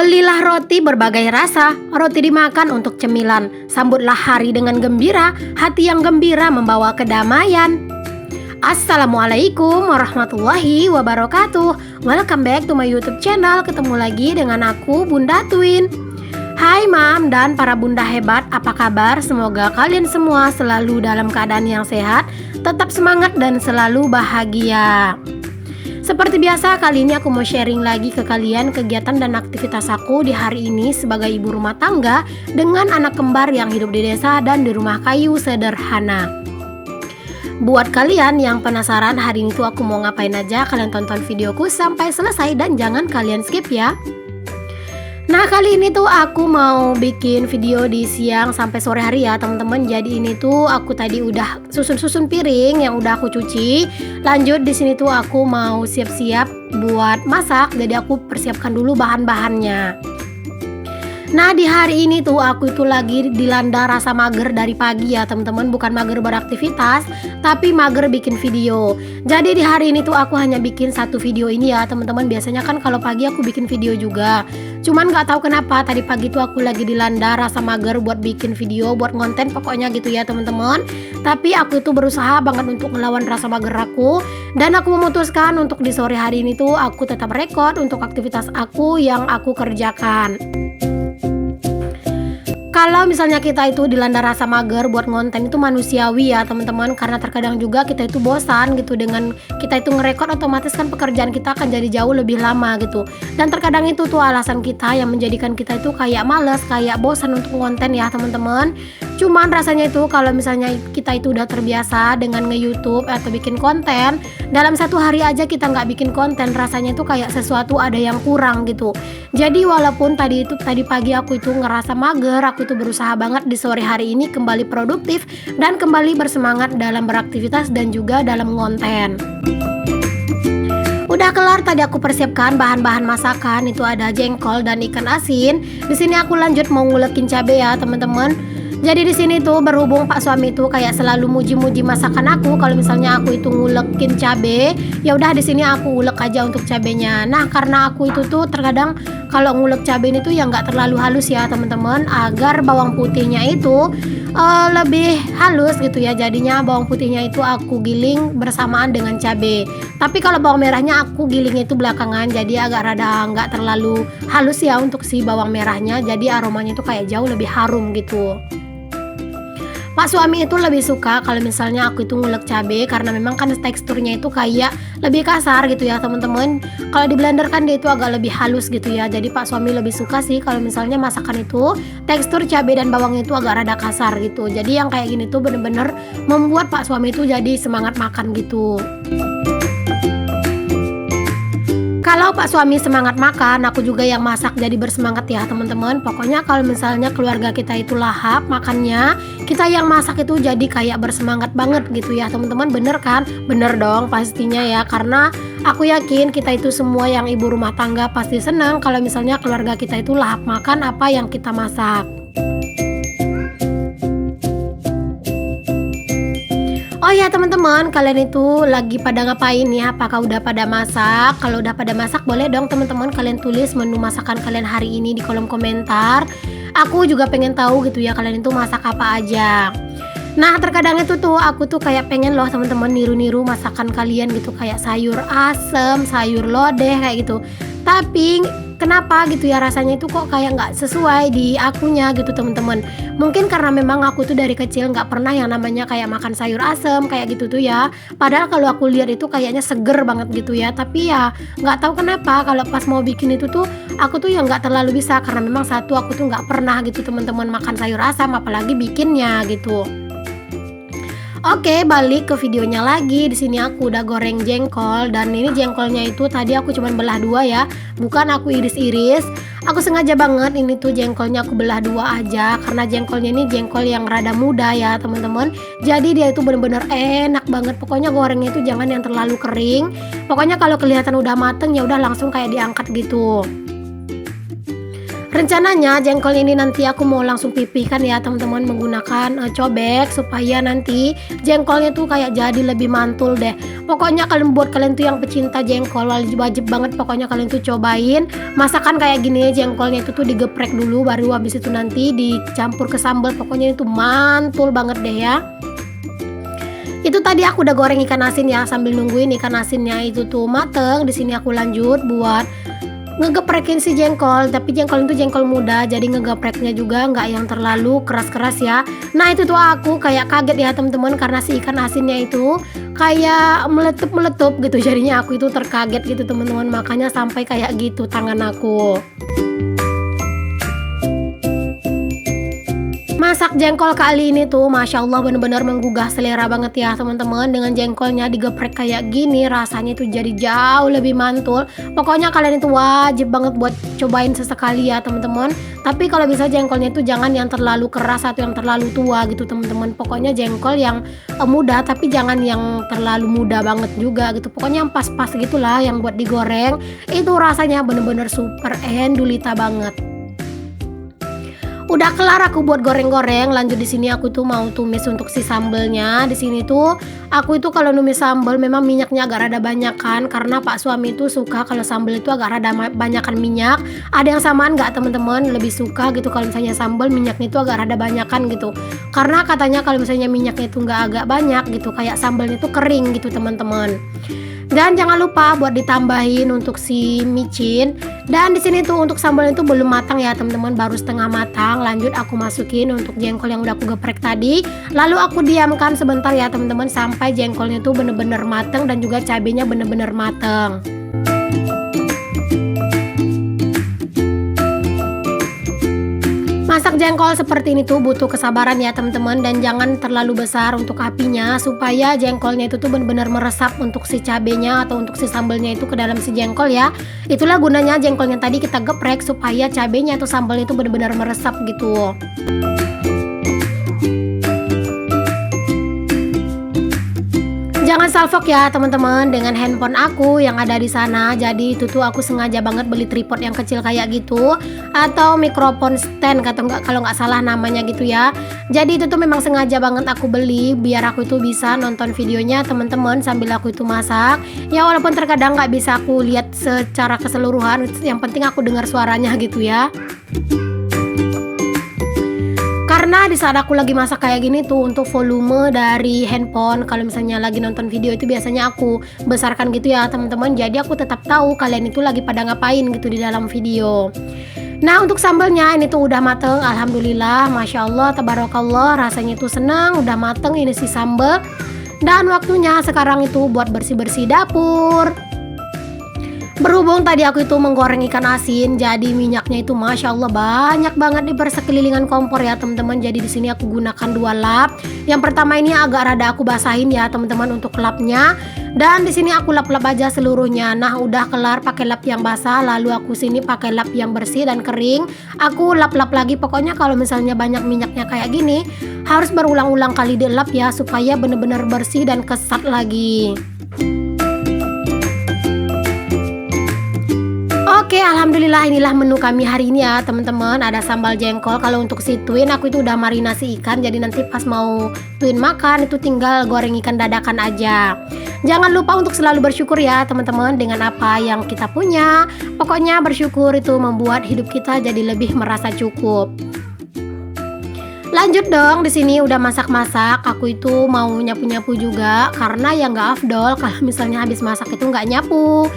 Belilah roti berbagai rasa, roti dimakan untuk cemilan. Sambutlah hari dengan gembira, hati yang gembira membawa kedamaian. Assalamualaikum warahmatullahi wabarakatuh. Welcome back to my YouTube channel. Ketemu lagi dengan aku, Bunda Twin. Hai Mam dan para bunda hebat, apa kabar? Semoga kalian semua selalu dalam keadaan yang sehat, tetap semangat dan selalu bahagia. Seperti biasa, kali ini aku mau sharing lagi ke kalian kegiatan dan aktivitas aku di hari ini sebagai ibu rumah tangga dengan anak kembar yang hidup di desa dan di rumah kayu sederhana. Buat kalian yang penasaran hari ini tuh aku mau ngapain aja, kalian tonton videoku sampai selesai dan jangan kalian skip ya. Nah, kali ini tuh aku mau bikin video di siang sampai sore hari ya teman-teman. Jadi ini tuh aku tadi udah susun piring yang udah aku cuci. Lanjut di sini tuh aku mau siap-siap buat masak. Jadi aku persiapkan dulu bahan-bahannya. Nah, di hari ini tuh aku itu lagi dilanda rasa mager dari pagi ya teman-teman. Bukan mager beraktivitas, tapi mager bikin video. Jadi di hari ini tuh aku hanya bikin satu video ini ya teman-teman. Biasanya kan kalau pagi aku bikin video juga. Cuman gak tahu kenapa tadi pagi tuh aku lagi dilanda rasa mager buat bikin video, buat konten pokoknya gitu ya teman-teman. Tapi aku itu berusaha banget untuk melawan rasa mager aku. Dan aku memutuskan untuk di sore hari ini tuh aku tetap record untuk aktivitas aku yang aku kerjakan. Kalau misalnya kita itu dilanda rasa mager buat konten itu manusiawi ya teman-teman, karena terkadang juga kita itu bosan gitu dengan kita itu ngerekord, otomatis kan pekerjaan kita akan jadi jauh lebih lama gitu. Dan terkadang itu tuh alasan kita yang menjadikan kita itu kayak males, kayak bosan untuk konten ya teman-teman. Cuman rasanya itu kalau misalnya kita itu udah terbiasa dengan nge-YouTube atau bikin konten, dalam satu hari aja kita nggak bikin konten, rasanya itu kayak sesuatu ada yang kurang gitu. Jadi walaupun tadi pagi aku itu ngerasa mager, aku itu berusaha banget di sore hari ini kembali produktif dan kembali bersemangat dalam beraktivitas dan juga dalam konten. Udah kelar tadi aku persiapkan bahan-bahan masakan, itu ada jengkol dan ikan asin. Di sini aku lanjut mau ngulekin cabai ya teman-teman. Jadi di sini tuh berhubung Pak suami tuh kayak selalu muji-muji masakan aku. Kalau misalnya aku itu ngulekin cabe, ya udah di sini aku ulek aja untuk cabenya. Nah, karena aku itu tuh terkadang kalau ngulek cabe ini tuh ya nggak terlalu halus ya teman-teman, agar bawang putihnya itu lebih halus gitu ya. Jadinya bawang putihnya itu aku giling bersamaan dengan cabe. Tapi kalau bawang merahnya aku giling itu belakangan, jadi agak rada nggak terlalu halus ya untuk si bawang merahnya. Jadi aromanya itu kayak jauh lebih harum gitu. Pak suami itu lebih suka kalau misalnya aku itu ngulek cabai, karena memang kan teksturnya itu kayak lebih kasar gitu ya teman-teman. Kalau di blender kan dia itu agak lebih halus gitu ya. Jadi Pak suami lebih suka sih kalau misalnya masakan itu tekstur cabai dan bawangnya itu agak rada kasar gitu. Jadi yang kayak gini tuh bener-bener membuat Pak suami itu jadi semangat makan gitu. Kalau Pak suami semangat makan, aku juga yang masak jadi bersemangat ya teman-teman. Pokoknya kalau misalnya keluarga kita itu lahap makannya, kita yang masak itu jadi kayak bersemangat banget gitu ya teman-teman. Bener kan? Bener dong pastinya ya, karena aku yakin kita itu semua yang ibu rumah tangga pasti senang kalau misalnya keluarga kita itu lahap makan apa yang kita masak. Oh ya teman-teman, kalian itu lagi pada ngapain ya? Apakah udah pada masak? Kalau udah pada masak, boleh dong teman-teman kalian tulis menu masakan kalian hari ini di kolom komentar. Aku juga pengen tahu gitu ya kalian itu masak apa aja. Nah, terkadang itu tuh aku tuh kayak pengen loh teman-teman niru-niru masakan kalian gitu, kayak sayur asem, sayur lodeh kayak gitu. Tapi kenapa gitu ya rasanya itu kok kayak nggak sesuai di akunya gitu teman-teman. Mungkin karena memang aku tuh dari kecil nggak pernah yang namanya kayak makan sayur asem kayak gitu tuh ya. Padahal kalau aku lihat itu kayaknya seger banget gitu ya. Tapi ya nggak tahu kenapa kalau pas mau bikin itu tuh aku tuh ya nggak terlalu bisa, karena memang satu aku tuh nggak pernah gitu teman-teman makan sayur asam apalagi bikinnya gitu. Oke, balik ke videonya lagi. Di sini aku udah goreng jengkol, dan ini jengkolnya itu tadi aku cuman belah dua ya, bukan aku iris-iris. Aku sengaja banget ini tuh jengkolnya aku belah dua aja, karena jengkolnya ini jengkol yang rada muda ya teman-teman. Jadi dia itu bener-bener enak banget. Pokoknya gorengnya itu jangan yang terlalu kering. Pokoknya kalau kelihatan udah mateng ya udah langsung kayak diangkat gitu. Rencananya jengkol ini nanti aku mau langsung pipihkan ya teman-teman, menggunakan cobek supaya nanti jengkolnya tuh kayak jadi lebih mantul deh. Pokoknya buat kalian tuh yang pecinta jengkol wajib banget pokoknya kalian tuh cobain masakan kayak gini. Jengkolnya itu tuh digeprek dulu, baru habis itu nanti dicampur ke sambal, pokoknya itu mantul banget deh ya. Itu tadi aku udah goreng ikan asin ya, sambil nungguin ikan asinnya itu tuh mateng. Di sini aku lanjut buat ngegeprekin si jengkol, tapi jengkol itu jengkol muda, jadi ngegepreknya juga nggak yang terlalu keras-keras ya. Nah itu tuh aku kayak kaget ya teman-teman, karena si ikan asinnya itu kayak meletup gitu, jadinya aku itu terkaget gitu teman-teman, makanya sampai kayak gitu tangan aku. Masak jengkol kali ini tuh Masya Allah bener-bener menggugah selera banget ya teman-teman. Dengan jengkolnya digeprek kayak gini rasanya tuh jadi jauh lebih mantul. Pokoknya kalian itu wajib banget buat cobain sesekali ya teman-teman. Tapi kalau bisa jengkolnya itu jangan yang terlalu keras atau yang terlalu tua gitu teman-teman. Pokoknya jengkol yang muda, tapi jangan yang terlalu muda banget juga gitu. Pokoknya yang pas-pas gitulah yang buat digoreng. Itu rasanya bener-bener super endulita banget. Udah kelar aku buat goreng-goreng, lanjut di sini aku tuh mau tumis untuk si sambelnya. Di sini tuh aku itu kalau numis sambel memang minyaknya agak rada banyak kan, karena Pak suami itu suka kalau sambel itu agak rada banyakan minyak. Ada yang samaan nggak teman-teman, lebih suka gitu kalau misalnya sambel minyaknya itu agak rada banyakan gitu. Karena katanya kalau misalnya minyaknya itu nggak agak banyak gitu, kayak sambelnya itu kering gitu teman-teman. Dan jangan lupa buat ditambahin untuk si micin. Dan di sini tuh untuk sambal itu belum matang ya teman-teman, baru setengah matang. Lanjut aku masukin untuk jengkol yang udah aku geprek tadi. Lalu aku diamkan sebentar ya teman-teman sampai jengkolnya tuh bener-bener matang dan juga cabenya bener-bener matang. Masak jengkol seperti ini tuh butuh kesabaran ya teman-teman, dan jangan terlalu besar untuk apinya supaya jengkolnya itu tuh benar-benar meresap untuk si cabenya atau untuk si sambalnya itu ke dalam si jengkol ya. Itulah gunanya jengkolnya tadi kita geprek supaya cabenya atau sambalnya itu benar-benar meresap gitu. Jangan salfok ya teman-teman dengan handphone aku yang ada di sana. Jadi itu tuh aku sengaja banget beli tripod yang kecil kayak gitu, atau mikrofon stand kalau nggak salah namanya gitu ya. Jadi itu tuh memang sengaja banget aku beli biar aku itu bisa nonton videonya teman-teman sambil aku itu masak. Ya walaupun terkadang nggak bisa aku lihat secara keseluruhan, yang penting aku dengar suaranya gitu ya. Karena di saat aku lagi masak kayak gini tuh untuk volume dari handphone, kalau misalnya lagi nonton video itu biasanya aku besarkan gitu ya teman-teman. Jadi aku tetap tahu kalian itu lagi pada ngapain gitu di dalam video. Nah untuk sambalnya ini tuh udah mateng, alhamdulillah, masya Allah, tabarakallah, rasanya tuh senang, udah mateng ini si sambal. Dan waktunya sekarang itu buat bersih-bersih dapur. Berhubung tadi aku itu menggoreng ikan asin, jadi minyaknya itu masya Allah banyak banget di persekelilingan kompor ya teman-teman. Jadi di sini aku gunakan 2 lap. Yang pertama ini agak rada aku basahin ya teman-teman untuk lapnya. Dan di sini aku lap-lap aja seluruhnya. Nah udah kelar pakai lap yang basah, lalu aku sini pakai lap yang bersih dan kering. Aku lap-lap lagi. Pokoknya kalau misalnya banyak minyaknya kayak gini, harus berulang-ulang kali dilap ya supaya benar-benar bersih dan kesat lagi. Oke, alhamdulillah inilah menu kami hari ini ya teman-teman. Ada sambal jengkol. Kalau untuk si twin aku itu udah marinasi ikan, jadi nanti pas mau twin makan itu tinggal goreng ikan dadakan aja. Jangan lupa untuk selalu bersyukur ya teman-teman dengan apa yang kita punya. Pokoknya bersyukur itu membuat hidup kita jadi lebih merasa cukup. Lanjut dong, di sini udah masak-masak. Aku itu mau nyapu-nyapu juga karena ya nggak afdol kalau misalnya habis masak itu nggak nyapu.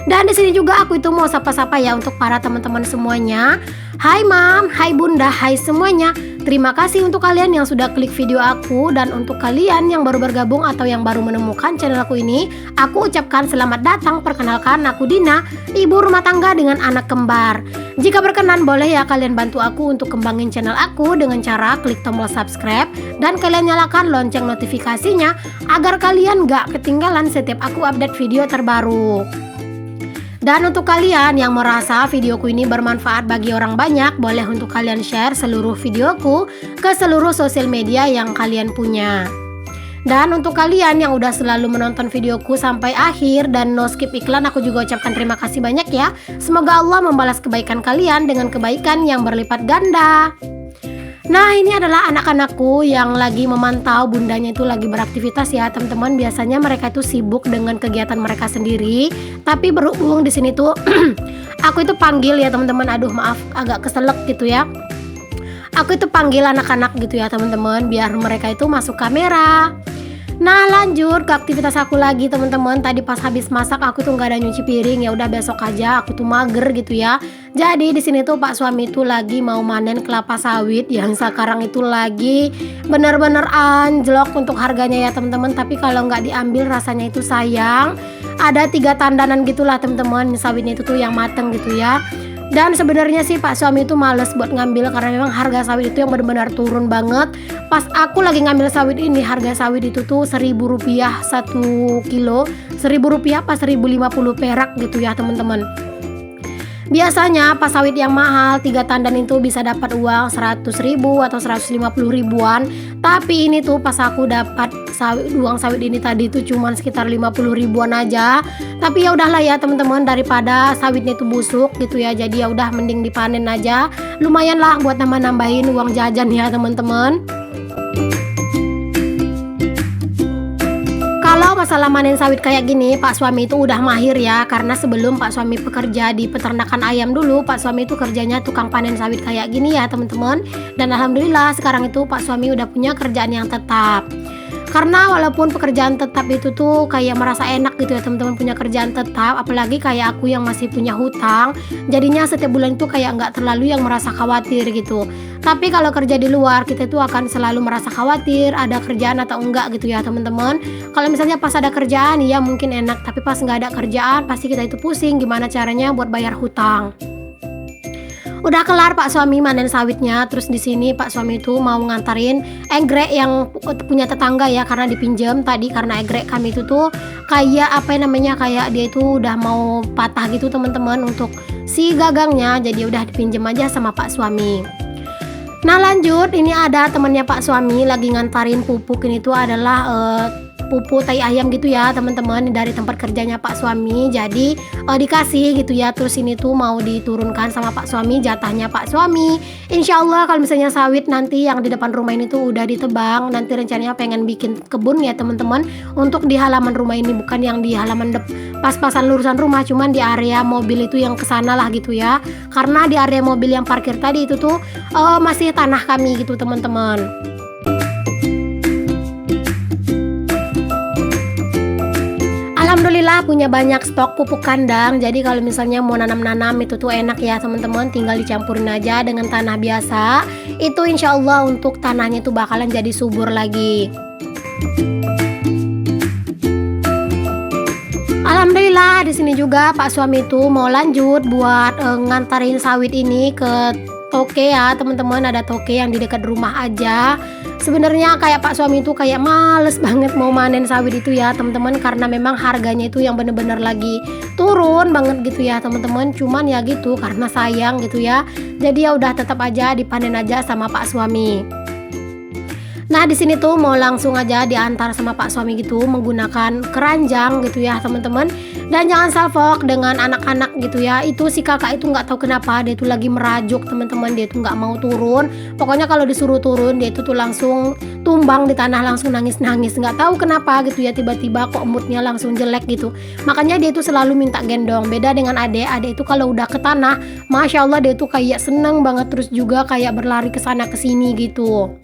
Dan di sini juga aku itu mau sapa-sapa ya untuk para teman-teman semuanya. Hai Mam, hai Bunda, hai semuanya. Terima kasih untuk kalian yang sudah klik video aku, dan untuk kalian yang baru bergabung atau yang baru menemukan channel aku ini, aku ucapkan selamat datang. Perkenalkan, aku Dina, ibu rumah tangga dengan anak kembar. Jika berkenan boleh ya kalian bantu aku untuk kembangin channel aku dengan cara klik tombol subscribe dan kalian nyalakan lonceng notifikasinya agar kalian gak ketinggalan setiap aku update video terbaru. Dan untuk kalian yang merasa videoku ini bermanfaat bagi orang banyak, boleh untuk kalian share seluruh videoku ke seluruh sosial media yang kalian punya. Dan untuk kalian yang udah selalu menonton videoku sampai akhir dan no skip iklan, aku juga ucapkan terima kasih banyak ya. Semoga Allah membalas kebaikan kalian dengan kebaikan yang berlipat ganda. Nah, ini adalah anak-anakku yang lagi memantau bundanya itu lagi beraktivitas ya teman-teman. Biasanya mereka itu sibuk dengan kegiatan mereka sendiri, tapi berhubung di sini tuh aku itu panggil ya teman-teman. Aduh maaf, agak keselak gitu ya. Aku itu panggil anak-anak gitu ya teman-teman, biar mereka itu masuk kamera. Nah, lanjut ke aktivitas aku lagi teman-teman. Tadi pas habis masak aku tuh nggak ada nyuci piring, ya udah besok aja, aku tuh mager gitu ya. Jadi di sini tuh Pak suami tuh lagi mau manen kelapa sawit yang sekarang itu lagi bener-bener anjlok untuk harganya ya teman-teman. Tapi kalau nggak diambil rasanya itu sayang. Ada 3 tandanan gitulah teman-teman, sawitnya itu tuh yang mateng gitu ya. Dan sebenarnya sih Pak suami itu males buat ngambil karena memang harga sawit itu yang benar-benar turun banget. Pas aku lagi ngambil sawit ini, harga sawit itu tuh Rp1.000 1 kilo, Rp1.000 apa Rp1.050 perak gitu ya teman-teman. Biasanya pas sawit yang mahal 3 tandan itu bisa dapat uang 100.000 atau 150 ribuan. Tapi ini tuh pas aku dapat uang sawit ini tadi itu cuma sekitar 50 ribuan aja. Tapi ya udahlah ya teman-teman, daripada sawitnya itu busuk gitu ya. Jadi ya udah mending dipanen aja. Lumayan lah buat nambah-nambahin uang jajan ya teman-teman. Kalau masalah manen sawit kayak gini, Pak suami itu udah mahir ya. Karena sebelum Pak suami bekerja di peternakan ayam dulu, Pak suami itu kerjanya tukang panen sawit kayak gini ya teman-teman. Dan alhamdulillah sekarang itu Pak suami udah punya kerjaan yang tetap. Karena walaupun pekerjaan tetap itu tuh kayak merasa enak gitu ya teman-teman, punya kerjaan tetap, apalagi kayak aku yang masih punya hutang, jadinya setiap bulan itu kayak nggak terlalu yang merasa khawatir gitu. Tapi kalau kerja di luar, kita itu akan selalu merasa khawatir ada kerjaan atau enggak gitu ya teman-teman. Kalau misalnya pas ada kerjaan ya mungkin enak, tapi pas nggak ada kerjaan pasti kita itu pusing gimana caranya buat bayar hutang. Udah kelar Pak suami manen sawitnya, terus di sini Pak suami itu mau ngantarin egrek yang punya tetangga ya, karena dipinjam tadi karena egrek kami itu tuh kayak apa namanya, kayak dia itu udah mau patah gitu teman-teman untuk si gagangnya, jadi udah dipinjam aja sama Pak suami. Nah lanjut, ini ada temannya Pak suami lagi ngantarin pupuk, ini tuh adalah pupuk tai ayam gitu ya teman-teman dari tempat kerjanya Pak suami. Jadi dikasih gitu ya, terus ini tuh mau diturunkan sama Pak suami, jatahnya Pak suami. Insya Allah kalau misalnya sawit nanti yang di depan rumah ini tuh udah ditebang, nanti rencananya pengen bikin kebun ya teman-teman untuk di halaman rumah ini, bukan yang di halaman pas-pasan lurusan rumah, cuman di area mobil itu yang kesana lah gitu ya. Karena di area mobil yang parkir tadi itu tuh masih tanah kami gitu teman-teman. Alhamdulillah punya banyak stok pupuk kandang. Jadi kalau misalnya mau nanam-nanam itu tuh enak ya teman-teman, tinggal dicampurin aja dengan tanah biasa. Itu insya Allah untuk tanahnya tuh bakalan jadi subur lagi. Alhamdulillah di sini juga Pak suami itu mau lanjut buat ngantarin sawit ini ke toke ya teman-teman. Ada toke yang di dekat rumah aja. Sebenarnya kayak Pak suami itu kayak males banget mau manen sawit itu ya teman-teman, karena memang harganya itu yang bener-bener lagi turun banget gitu ya teman-teman. Cuman ya gitu, karena sayang gitu ya, jadi ya udah tetap aja dipanen aja sama Pak suami. Nah di sini tuh mau langsung aja diantar sama Pak suami gitu menggunakan keranjang gitu ya teman-teman. Dan jangan salfok dengan anak-anak gitu ya. Itu si kakak itu nggak tahu kenapa dia tuh lagi merajuk teman-teman, dia tuh nggak mau turun. Pokoknya kalau disuruh turun dia itu tuh langsung tumbang di tanah, langsung nangis-nangis. Nggak tahu kenapa gitu ya, tiba-tiba kok moodnya langsung jelek gitu. Makanya dia tuh selalu minta gendong. Beda dengan adek itu kalau udah ke tanah, masya Allah dia tuh kayak seneng banget, terus juga kayak berlari ke sana ke sini gitu.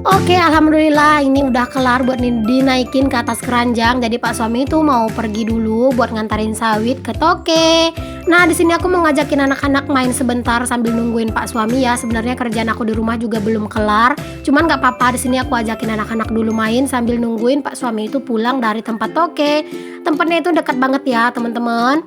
Oke, alhamdulillah ini udah kelar buat dinaikin ke atas keranjang. Jadi Pak suami itu mau pergi dulu buat ngantarin sawit ke toke. Nah, di sini aku mau ngajakin anak-anak main sebentar sambil nungguin Pak suami ya. Sebenarnya kerjaan aku di rumah juga belum kelar. Cuman nggak apa-apa, di sini aku ajakin anak-anak dulu main sambil nungguin Pak suami itu pulang dari tempat toke. Tempatnya itu dekat banget ya, teman-teman.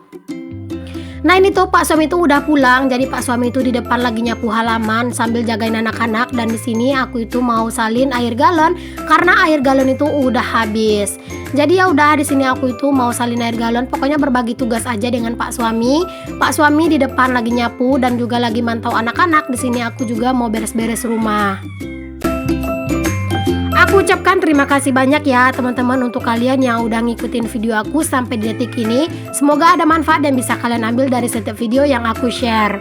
Nah ini tuh Pak suami itu udah pulang, jadi Pak suami itu di depan lagi nyapu halaman sambil jagain anak-anak, dan di sini aku itu mau salin air galon karena air galon itu udah habis. Jadi ya udah di sini aku itu mau salin air galon, pokoknya berbagi tugas aja dengan Pak suami. Pak suami di depan lagi nyapu dan juga lagi mantau anak-anak. Di sini aku juga mau beres-beres rumah. Aku ucapkan terima kasih banyak ya teman-teman untuk kalian yang udah ngikutin video aku sampai di detik ini. Semoga ada manfaat dan bisa kalian ambil dari setiap video yang aku share.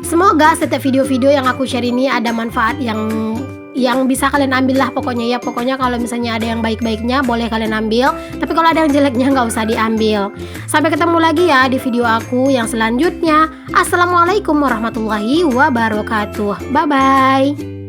Semoga setiap video-video yang aku share ini ada manfaat yang bisa kalian ambil lah pokoknya ya. Pokoknya kalau misalnya ada yang baik-baiknya boleh kalian ambil, tapi kalau ada yang jeleknya nggak usah diambil. Sampai ketemu lagi ya di video aku yang selanjutnya. Assalamualaikum warahmatullahi wabarakatuh. Bye bye.